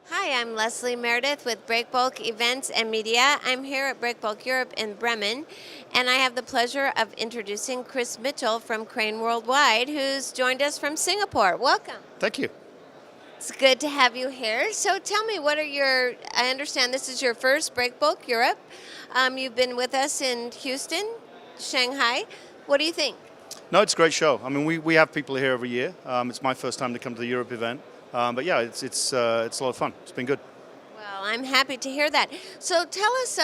Hi, I'm Leslie Meredith with Breakbulk Events and Media. I'm here at Breakbulk Europe in Bremen, and I have the pleasure of introducing Chris Mitchell from Crane Worldwide, who's joined us from Singapore. Welcome. Thank you. It's good to have you here. So tell me, I understand this is your first Breakbulk Europe. You've been with us in Houston, Shanghai. What do you think? No, it's a great show. I mean, we have people here every year. It's my first time to come to the Europe event. But yeah, it's a lot of fun. It's been good. Well, I'm happy to hear that. So tell us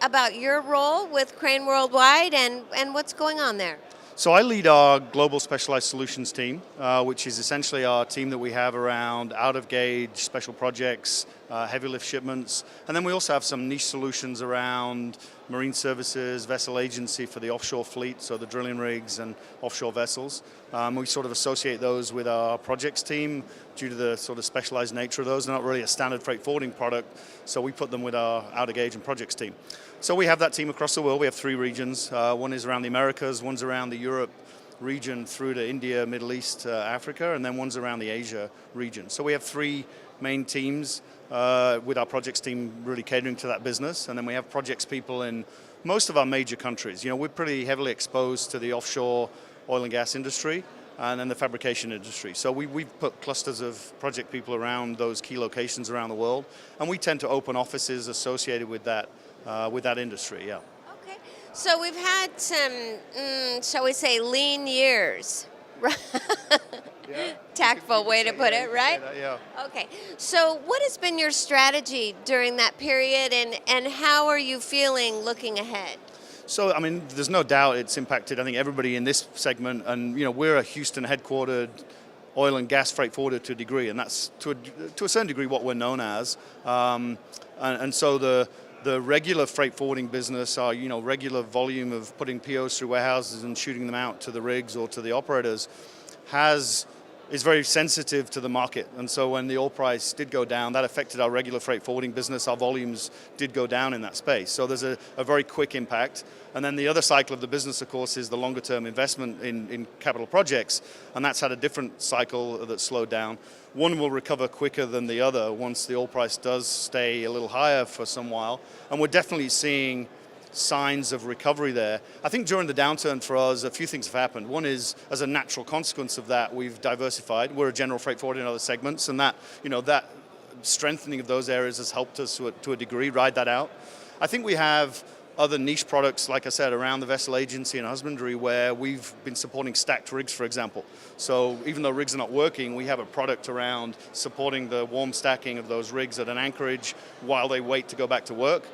about your role with Crane Worldwide and what's going on there. So I lead our global specialized solutions team, which is essentially our team that we have around out of gauge special projects, heavy lift shipments, and then we also have some niche solutions around marine services, vessel agency for the offshore fleet, so the drilling rigs and offshore vessels. We sort of associate those with our projects team due to the sort of specialized nature of those. They're not really a standard freight forwarding product, so we put them with our out of gauge and projects team. So we have that team across the world. We have three regions. One is around the Americas, one's around the Europe region through to India, Middle East, Africa, and then one's around the Asia region. So we have three main teams with our projects team really catering to that business, and then we have projects people in most of our major countries. You know, we're pretty heavily exposed to the offshore oil and gas industry and then the fabrication industry. So we've put clusters of project people around those key locations around the world, and we tend to open offices associated with that industry, yeah. Okay. So we've had some, shall we say, lean years. Yeah. Tactful way to put it, right? Yeah. Okay. So what has been your strategy during that period, and how are you feeling looking ahead? So, I mean, there's no doubt it's impacted, I think, everybody in this segment. And, you know, we're a Houston headquartered oil and gas freight forwarder to a degree, and that's to a certain degree what we're known as. And so the regular freight forwarding business, our regular volume of putting POs through warehouses and shooting them out to the rigs or to the operators, is very sensitive to the market. And so when the oil price did go down, that affected our regular freight forwarding business. Our volumes did go down in that space. So there's a very quick impact. And then the other cycle of the business, of course, is the longer term investment in capital projects. And that's had a different cycle that slowed down. One will recover quicker than the other once the oil price does stay a little higher for some while. And we're definitely seeing signs of recovery there. I think during the downturn for us, a few things have happened. One is, as a natural consequence of that, we've diversified. We're a general freight forwarder in other segments, and that strengthening of those areas has helped us to a degree ride that out. I think we have other niche products, like I said, around the vessel agency and husbandry, where we've been supporting stacked rigs, for example. So even though rigs are not working, we have a product around supporting the warm stacking of those rigs at an anchorage while they wait to go back to work.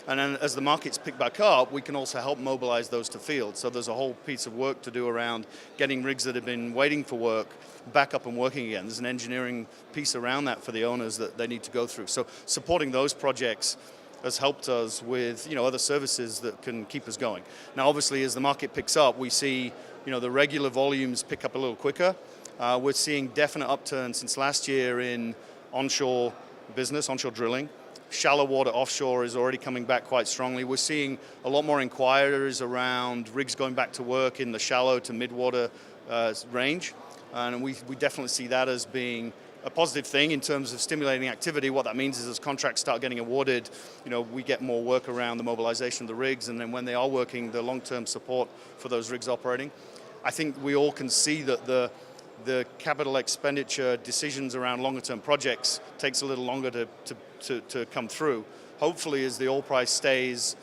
And then as the markets pick back up, we can also help mobilize those to field. So there's a whole piece of work to do around getting rigs that have been waiting for work back up and working again. There's an engineering piece around that for the owners that they need to go through. So supporting those projects has helped us with other services that can keep us going. Now obviously as the market picks up, we see the regular volumes pick up a little quicker. We're seeing definite upturn since last year in onshore business, onshore drilling. Shallow water offshore is already coming back quite strongly. We're seeing a lot more inquiries around rigs going back to work in the shallow to mid-water range. And we definitely see that as being a positive thing in terms of stimulating activity. What that means is as contracts start getting awarded, we get more work around the mobilization of the rigs, and then when they are working, the long-term support for those rigs operating. I think we all can see that the capital expenditure decisions around longer-term projects takes a little longer to come through. Hopefully, as the oil price stays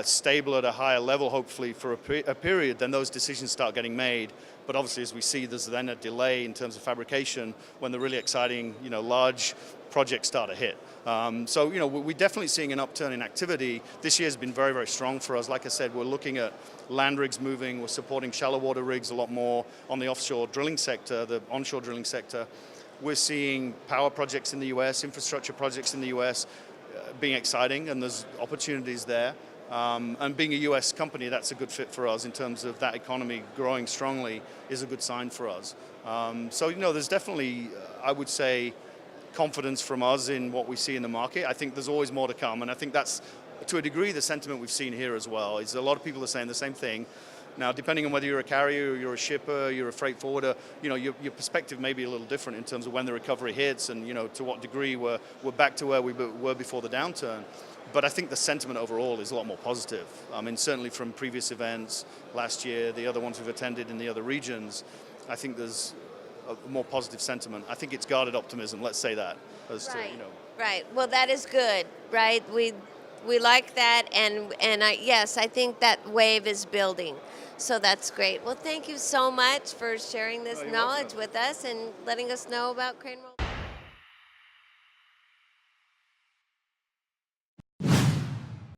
stable at a higher level, hopefully for a period, then those decisions start getting made. But obviously, as we see, there's then a delay in terms of fabrication when the really exciting, large projects start to hit. So, we're definitely seeing an upturn in activity. This year has been very, very strong for us. Like I said, we're looking at land rigs moving. We're supporting shallow water rigs a lot more on the offshore drilling sector, the onshore drilling sector. We're seeing power projects in the US, infrastructure projects in the US being exciting, and there's opportunities there. And being a US company, that's a good fit for us in terms of that economy growing strongly is a good sign for us. So, there's definitely, I would say, confidence from us in what we see in the market. I think there's always more to come, and I think that's, to a degree, the sentiment we've seen here as well. Is a lot of people are saying the same thing. Now, depending on whether you're a carrier, you're a shipper, you're a freight forwarder, your perspective may be a little different in terms of when the recovery hits and, to what degree we're back to where we were before the downturn. But I think the sentiment overall is a lot more positive. I mean, certainly from previous events last year, the other ones we've attended in the other regions, I think there's a more positive sentiment. I think it's guarded optimism, let's say that. Right. Well, that is good, right? We like that, and yes, I think that wave is building. So that's great. Well, thank you so much for sharing this Oh, you're knowledge welcome. with us and letting us know about Crane World.